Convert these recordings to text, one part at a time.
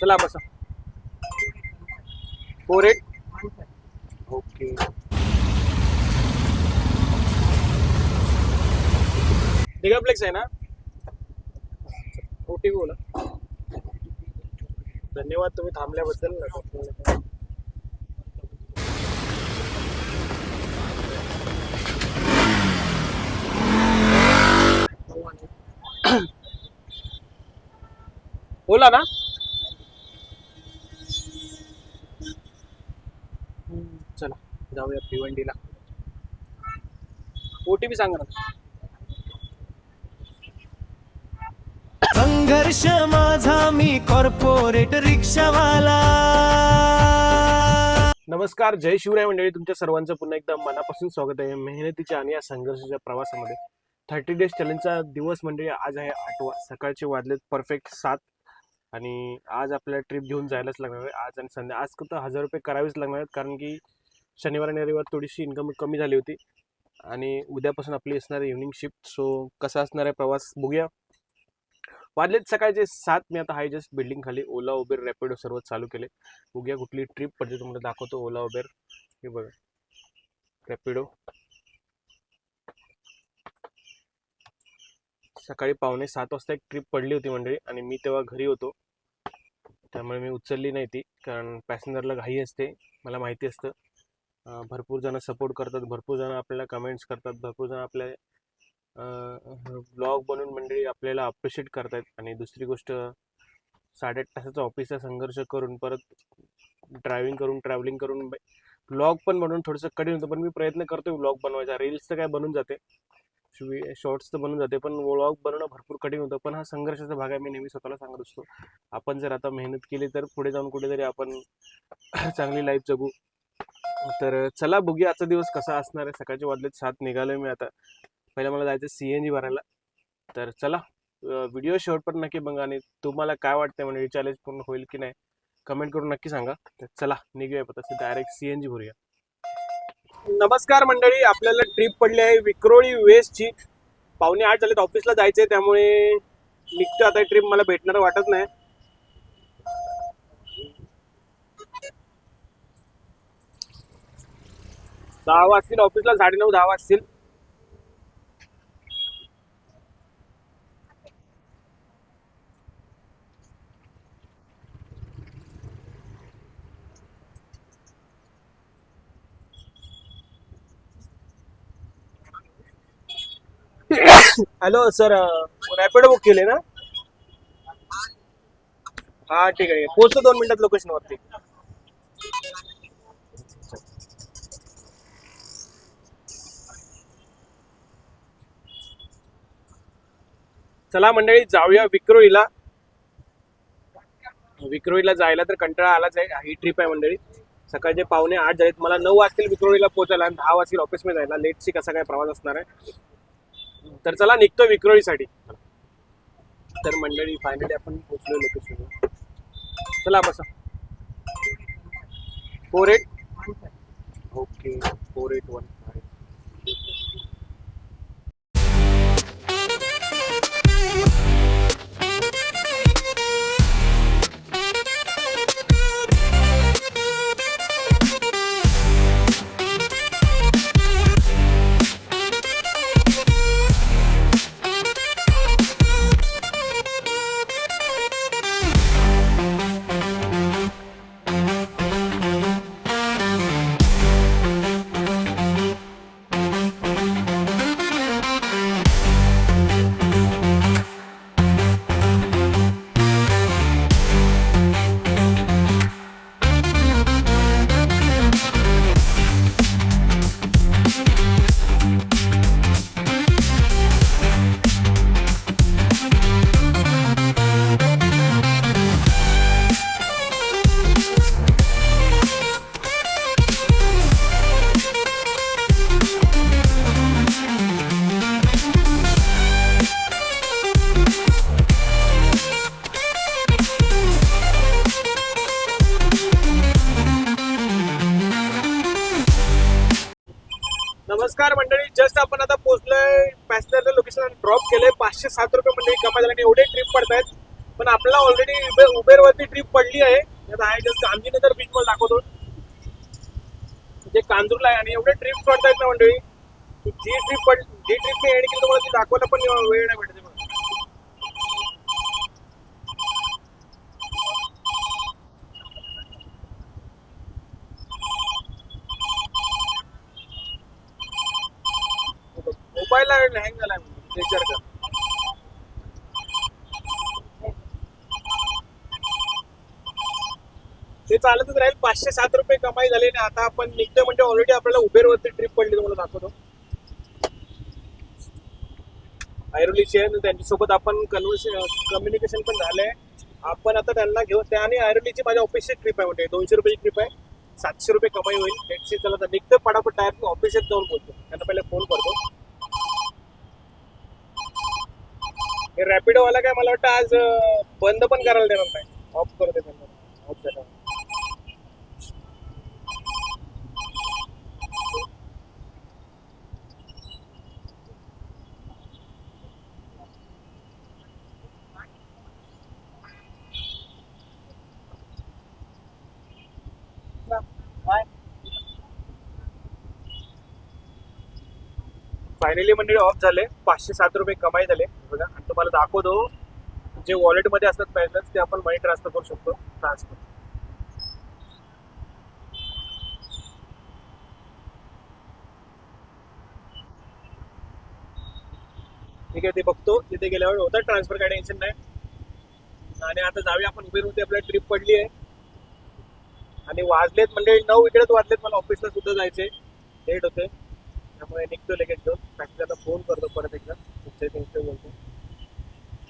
चला बसा. 48. ओके. मेगाप्लेक्स आहे ना. ओटी बोला. धन्यवाद तुम्ही थांबल्याबद्दल. बोला ना. चला जाऊया भिवंडीला. ओटीपी सांगा ना. संघर्ष माझा मी कॉर्पोरेट रिक्षावाला. नमस्कार, जय शिवराय मंडळी. तुमच्या सर्वांचं पुन्हा एकदा मनापासून स्वागत आहे मेहनतीच्या आणि या संघर्षाच्या प्रवासामध्ये. 30 डेज चॅलेंजचा दिवस मंडळी आज आहे 8वा. सकाळचे वाजलेत परफेक्ट 7 आणि आज आपल्याला ट्रिप घेऊन जायलाच लागणार आहे. आज आणि संध्या आज तर 1000 रुपये करावेच लागणार आहेत, कारण की शनिवार आणि रविवार थोडीशी इन्कम कमी झाली होती आणि उद्यापासून आपली असणार आहे इव्हनिंग शिफ्ट. सो कसा असणार आहे प्रवास बघूया. वाजलेत सकाळचे 7. मी आता हाय जस्ट बिल्डिंग खाली ओला उबेर रॅपिडो सर्व चालू केले. बघूया कुठली ट्रिप पडते तुम्हाला दाखवतो. ओला उबेर हे बघा, रॅपिडो. सकाळी 6:45 वाजता एक ट्रिप पडली होती मंडळी आणि मी तेव्हा घरी होतो, त्यामुळे मी उचलली नाही ती, कारण पॅसेंजरला घाई असते, मला माहिती असतं. भरपूर जण सपोर्ट करतात, भरपूर जण आपल्याला कमेंट्स करतात, भरपूर जण आपल्या ब्लॉग बनवून मंडळी आपल्याला अप्रिशिएट करतात. आणि दुसरी गोष्ट, 8.5 तासाचा ऑफिसचा संघर्ष करून परत ड्रायव्हिंग करून ट्रॅव्हलिंग करून ब्लॉग पण बनवून थोडंसं कठीण होतं, पण मी प्रयत्न करतोय ब्लॉग बनवायचा. रील्स तर काय बनून जाते, शॉर्ट्स तर बनून जाते, पण व्लॉग बनवणं भरपूर कठीण होतं. पण हा संघर्षाचा भाग आहे, मी नेहमी स्वतःला सांगत असतो. आपण जर आता मेहनत केली तर पुढे जाऊन कुठेतरी आपण चांगली लाईफ जगू. तर चला बघूया आजचा दिवस कसा असणार आहे. सकाळचे वाजलेत 7, निघालोय मी आता. पहिला मला जायचं CNG भरायला. तर चला व्हिडिओ शेवटपर्यंत नक्की बघा आणि तुम्हाला काय वाटतं म्हणजे चॅलेंज पूर्ण होईल की नाही कमेंट करून नक्की सांगा. तर चला निघूया तसं डायरेक्ट CNG भरूया. नमस्कार मंडळी, आपल्याला ट्रिप पडली आहे विक्रोळी वेस्टची. 7:45 झालेत, ऑफिसला जायचंय, त्यामुळे निघतो आता. ट्रिप मला भेटणार वाटत नाही. दहा वाजतील ऑफिसला, 9:30-10 वाजतील. हॅलो सर, रॅपिडो बुक केले ना. हा ठीक आहे, पोहोचतो 2 मिनिटात लोकेशन वरती. चला मंडळी जाऊया विक्रोळीला. विक्रोळीला जायला तर कंटाळा आलाच आहे. ही ट्रिप आहे मंडळी. सकाळचे 7:45 झालेत, मला 9 वाजतील विक्रोळीला पोहोचायला आणि 10 वाजतील ऑफिसमध्ये जायला. लेटची कसा काय प्रवास असणार आहे. तर चला निघतो विक्रोळीसाठी. तर मंडळी फायनली आपण पोहोचलो लोकेशनवर. चला बसा. 48. ओके, 4815. नमस्कार मंडळी, जस्ट आपण आता पोहोचलोय. पॅसेंजरचं लोकेशन ड्रॉप केलंय. 507 रुपये मंडळी कमाई झाली आणि एवढे ट्रिप पडतायत. पण आपल्याला ऑलरेडी उबेरवरती ट्रिप पडली आहे. आता आहे जस्ट गांधीनगर बीच वर दाखवतो जे कांजूरला आहे. आणि एवढे ट्रिप पडतायत ना मंडळी, जी ट्रिप मी एड केली तुम्हाला ती दाखवायला पण वेळ नाही भेटते. मोबाईलला हँग झालाय विचार कर. ते चालतच राहील. 507 रुपये कमाई झाली ना. आता आपण निघतोय म्हणजे ऑलरेडी आपल्याला उबेरवरती ट्रिप पडली, तुम्हाला दाखवतो. ऐरोलीची आहे, त्यांच्यासोबत आपण कम्युनिकेशन पण झालंय. आपण आता त्यांना घेऊ. त्याने ऐरोलीची माझ्या ऑफिसची ट्रिप आहे म्हणजे 200 रुपयाची ट्रिप आहे. 700 रुपये कमाई होईल. लेट्स चला तर निघतो पटापट डायरेक्ट ऑफिसात जाऊन बोलतो. त्यांना पहिले फोन करतो. हे रॅपिडोवाला काय मला वाटतं आज बंद पण करायला देणार नाही, ऑफ करते त्यांना. ऑफ देणार. फायनली मंडळी ऑफ झाले. 507 रुपये कमाई झाले बघा. आणि तुम्हाला दाखवतो जे वॉलेटमध्ये असतात बॅलन्स ते आपण मनी ट्रान्सफर करू शकतो. ट्रान्सफर ठीक आहे, ते बघतो. तिथे गेल्यावर होता ट्रान्सफर, काय टेन्शन नाही. आणि आता जाऊया आपण उबेरवरती. आपल्याला ट्रिप पडली आहे आणि वाजलेत म्हणजे 9 इकडेच वाजलेत. मला ऑफिसला सुद्धा जायचे, लेट होते. त्यामुळे निघतो लगेच घेऊन. बाकी आता फोन करतो परत एकदा. बोलतो.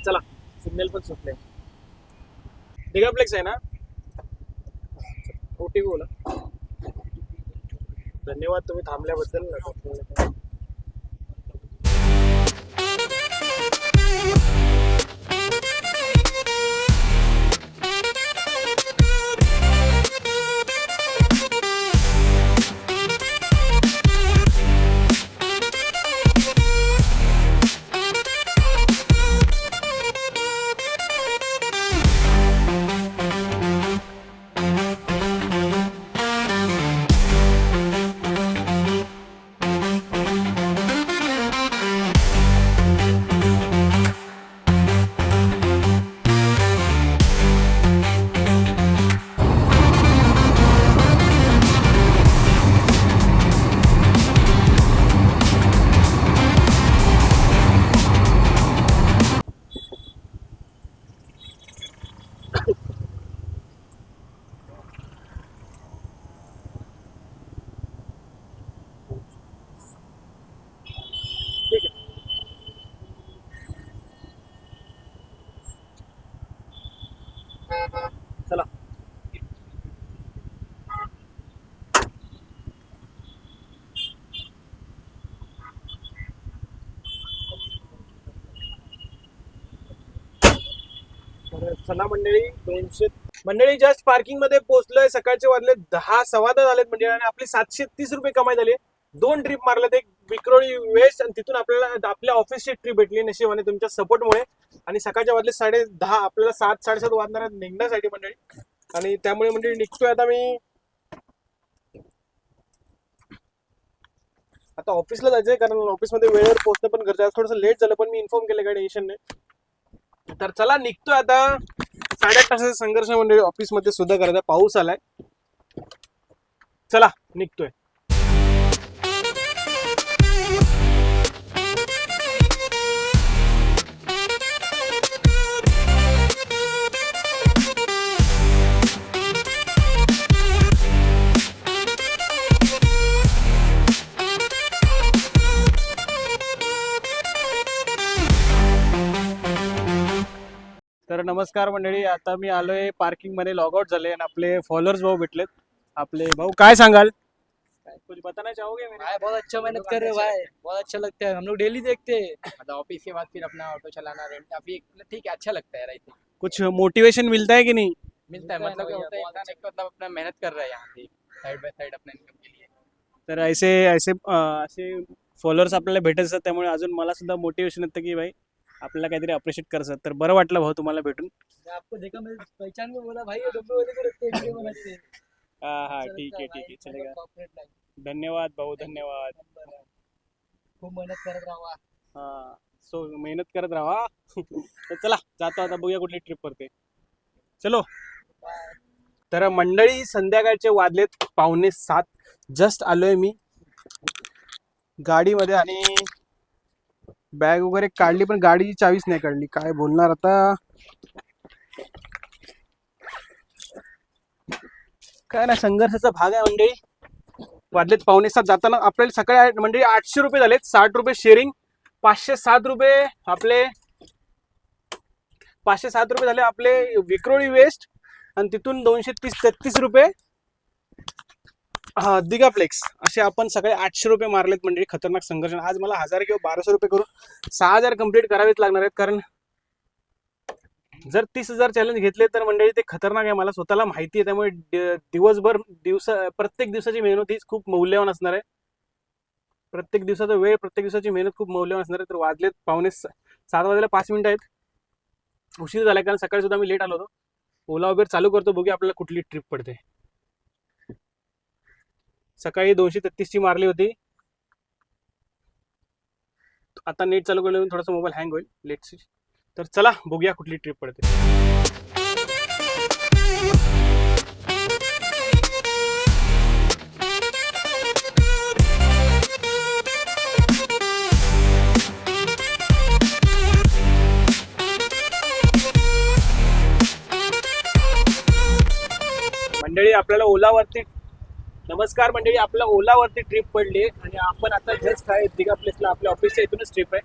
चला, सिग्नल पण सुटले. डिगाप्लेक्स आहे ना. ओटी बोला. धन्यवाद तुम्ही थांबल्याबद्दल. चला. चला मंडळी, 200 मंडळी जस्ट पार्किंग मध्ये पोहोचलोय. सकाळचे वाजले 10, सव्वा 10 झालेत म्हणजे. आणि आपली 730 रुपये कमाई झाली. 2 ट्रिप मारल्यात, एक विक्रोळी वेस्ट आणि तिथून आपल्याला आपल्या ऑफिसची ट्रिप भेटली नशिबाने तुमच्या सपोर्टमुळे. आणि सकाळच्या वाजले 10:30, आपल्याला 7, 7:30 वाजणार आहेत निघण्यासाठी मंडळी. आणि त्यामुळे मंडळी निघतोय आता मी. आता ऑफिसला जायचंय कारण ऑफिसमध्ये वेळेवर पोहोचणं पण गरजेचं. थोडंसं लेट झालं पण मी इन्फॉर्म केलं, काय टेन्शन नाही. तर चला निघतोय आता. 8.5 तासाचा संघर्ष मंडळी ऑफिसमध्ये सुद्धा करायचा. पाऊस आलाय. चला निघतोय. तर नमस्कार मंडळी, आता मी आलोय पार्किंग मध्ये. लॉग आउट झाले आणि आपले फॉलोअर्स भाऊ भेटलेत. आपले भाऊ काय सांगाल? कुछ बताना चाहोगे? भाई बहुत अच्छा मेहनत कर रहे हो भाई, बहुत अच्छा लगता है, हम लोग डेली देखते हैं। मतलब ऑफिस के बाद फिर अपना ऑटो चलाना रेंट अभी ठीक है, अच्छा लगता है। राइट, कुछ मोटिवेशन मिलता है कि नहीं? मिलता है। मतलब क्या होता है, इंसान एक मतलब अपना मेहनत कर रहा है यहाँ पे साइड बाय साइड अपने इनकम के लिए। तर ऐसे फॉलोअर्स आपल्याला भेटत असतात, त्यामुळे अजून मला सुद्धा मोटिवेशन येतं की भाई आपल्याला काहीतरी अप्रिशिएट करायचं. तर बरं वाटलं भाऊ तुम्हाला भेटून. आपको देखा मैं पहचान में बोला भाई ये डब्बे वाले को रखते हैं वीडियो बनाते हैं. हा ठीक आहे चलेगा. कॉर्पोरेट लाईफ धन्यवाद भाऊ धन्यवाद. खूप मेहनत करत राहा. हा सो मेहनत करत राहा. तर चला जातो आता बघूया कुठली ट्रिप करते. चलो. तर मंडळी संध्याकाळचे वाजलेत 6:45. जस्ट आलोय मी गाडीमध्ये आणि बॅग वगैरे काढली पण गाडीची चावीच नाही काढली. काय बोलणार आता. काय ना संघर्षाचा भाग आहे मंडळी. वाजलेत 6:45. जाताना आपल्याला सकाळी मंडळी 800 रुपये झालेत. 60 रुपये शेअरिंग. 507 रुपये आपले 507 रुपये झाले आपले विक्रोळी वेस्ट. आणि तिथून 233 रुपये हा दिगाप्लेक्स. असे आपण सकाळी 800 रुपये मारलेत मंडळी. खतरनाक संघर्ष. आज मला 1000 किंवा 1200 रुपये करून 6000 कंप्लीट करावेच लागणार आहेत. कारण जर 30,000 चॅलेंज घेतले तर मंडळी ते खतरनाक आहे. मला स्वतःला माहिती आहे. त्यामुळे प्रत्येक दिवसाची मेहनत हीच खूप मौल्यवान असणार आहे. प्रत्येक दिवसाचा वेळ प्रत्येक दिवसाची मेहनत खूप मौल्यवान असणार आहे. तर वाजलेत 6:45 वाजायला 5 मिनिटं आहेत. उशीर झाला कारण सकाळी सुद्धा मी लेट आलो होतो. ओला उबेर चालू करतो बघूया आपल्याला कुठली ट्रिप पडते. सकाळी 233 मारली होती. आता नेट चालू केलं थोडासा मोबाईल हँग होईल. Let's see. तर चला बघूया कुठली ट्रिप पडते. मंडळी आपल्याला ओलावरती नमस्कार मंडळी. आपल्याला ओलावरती ट्रिप पडली आणि आपण आता जस्ट आहे दिघा प्लेसला. आपल्या ऑफिसच्या इथूनच ट्रिप आहे.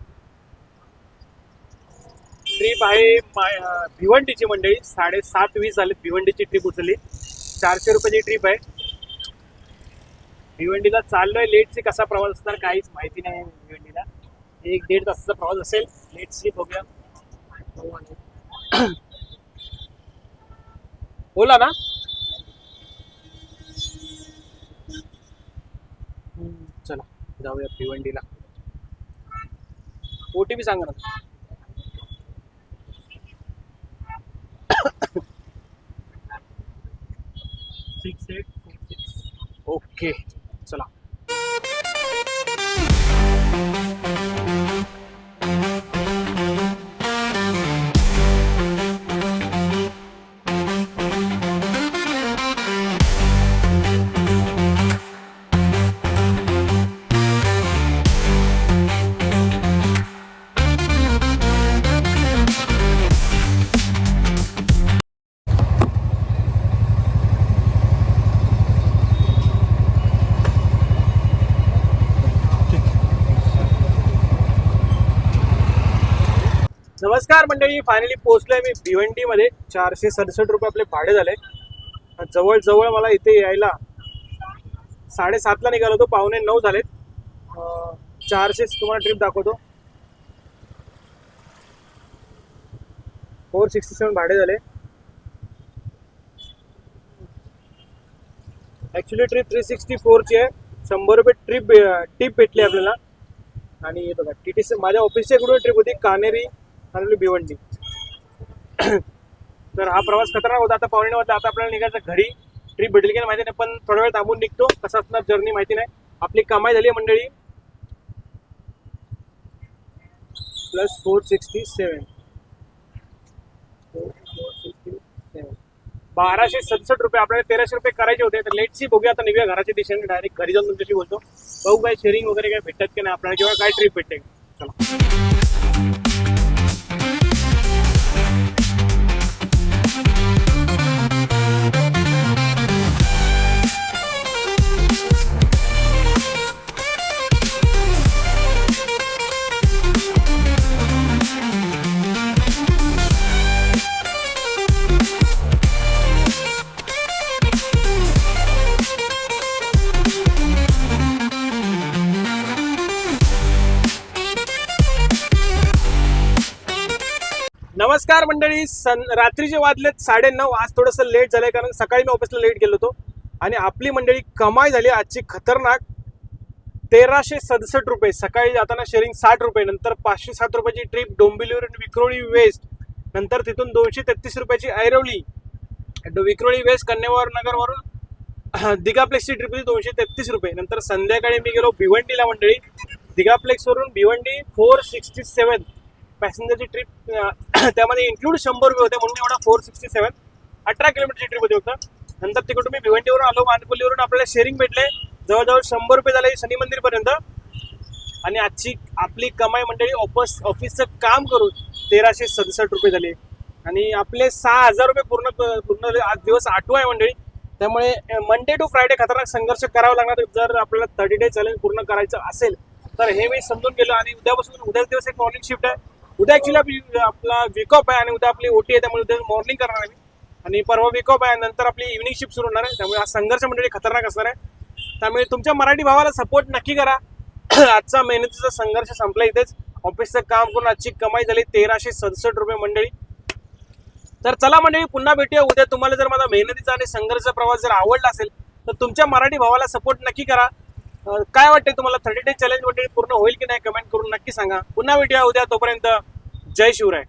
ट्रिप आहे भिवंडीची मंडळी. 7:20 झाले. भिवंडीची ट्रिप उचलली. 400 रुपयाची ट्रिप आहे. भिवंडीला चाललोय. लेटची कसा प्रवास असणार काहीच माहिती नाही. भिवंडीला 1-1.5 तासाचा प्रवास असेल. लेटची बघूया. ओला ना. चला जाऊया भिवंडीला. OTP सांगा ना. ओके चला. नमस्कार मंडळी. फायनली पोहोचलोय मी भिवंडीमध्ये. 467 रुपये आपले भाडे झाले. जवळ मला इथे यायला 7:30ला निघालो होतो. 8:45 झालेत. 400 तुम्हाला ट्रिप दाखवतो. 467 भाडे झाले. ऍक्च्युली ट्रिप 364ची आहे. 100 रुपये टिप भेटली आपल्याला. आणि बघा TTC माझ्या ऑफिसच्या इकडून ट्रिप होती. कानेरी आणि भिवंडी. तर हा प्रवास खतरनाक होता. आता 8:45 वाजता. आता आपल्याला निघायचं घरी. ट्रिप भेटेल की नाही माहिती नाही पण थोडा वेळ थांबून निघतो. कसं असणार जर्नी माहिती नाही. आपली कमाई झाली आहे मंडळी प्लस 467 1267 रुपये. आपल्याला 1300 रुपये करायचे होते. तर लेटची बघूया. आता निघूया घराच्या दिशेने. डायरेक्ट घरी जाऊन तुमच्याशी बोलतो. बघू काय शेअरिंग वगैरे काय भेटतात की नाही आपल्याला किंवा काय ट्रिप भेटते. चला. नमस्कार मंडळी. रात्रीचे वाजलेत 9:30. आज थोडंसं लेट झालंय कारण सकाळी मी ऑफिसला लेट गेलो होतो. आणि आपली मंडळी कमाई झाली आजची खतरनाक. 1367 रुपये, सकाळी जाताना शेअरिंग 60 रुपये, नंतर 507 रुपयाची ट्रिप डोंबिवलीवरून विक्रोळी वेस्ट, नंतर तिथून 233 रुपयाची ऐरवली, विक्रोळी वेस्ट कन्यावर नगरवरून दिघाप्लेक्सची ट्रिप होती 233 रुपये. नंतर संध्याकाळी मी गेलो भिवंडीला मंडळी, दिघाप्लेक्सवरून भिवंडी 467 पॅसेंजरची ट्रिप, त्यामध्ये इन्क्लूड 100 रुपये होते म्हणून एवढा 467 18 किलोमीटरची ट्रिप होती फक्त. नंतर तिकडून मी भिवंडीवरून आलो, मानकोलीवरून आपल्याला शेअरिंग भेटले जवळजवळ 100 रुपये झाले शनी मंदिरपर्यंत. आणि आजची आपली कमाई मंडळी ऑफिसचं काम करून 1367 रुपये झाले आणि आपले 6000 रुपये पूर्ण आज दिवस 8वा आहे मंडळी. त्यामुळे मंडे टू फ्रायडे खतरनाक संघर्ष करावा लागणार जर आपल्याला 30 डे चॅलेंज पूर्ण करायचं असेल तर. हे मी समजून गेलो आणि उद्याच दिवस एक मॉर्निंग शिफ्ट आहे. उद्या ऍक्च्युली आपला वीक ऑफ आहे आणि उद्या आपली ओटी आहे, त्यामुळे उद्या मॉर्निंग करणार आहे मी. आणि परवा वीक ऑफ आहे, नंतर आपली इव्हिनिंग शिफ्ट सुरू होणार आहे. त्यामुळे हा संघर्ष मंडळी खतरनाक असणार आहे. त्यामुळे तुमच्या मराठी भावाला सपोर्ट नक्की करा. आजचा मेहनतीचा संघर्ष संपला इथेच. ऑफिसचं काम करून आजची कमाई झाली 1367 रुपये मंडळी. तर चला मंडळी, पुन्हा भेटूया उद्या. तुम्हाला जर माझा मेहनतीचा आणि संघर्षाचा प्रवास जर आवडला असेल तर तुमच्या मराठी भावाला सपोर्ट नक्की करा. काय वाटते तुम्हाला 30 डे चॅलेंज मंडळी पूर्ण होईल की नाही कमेंट करून नक्की सांगा. पुन्हा भेटूया उद्या. तोपर्यंत जय शिवराय.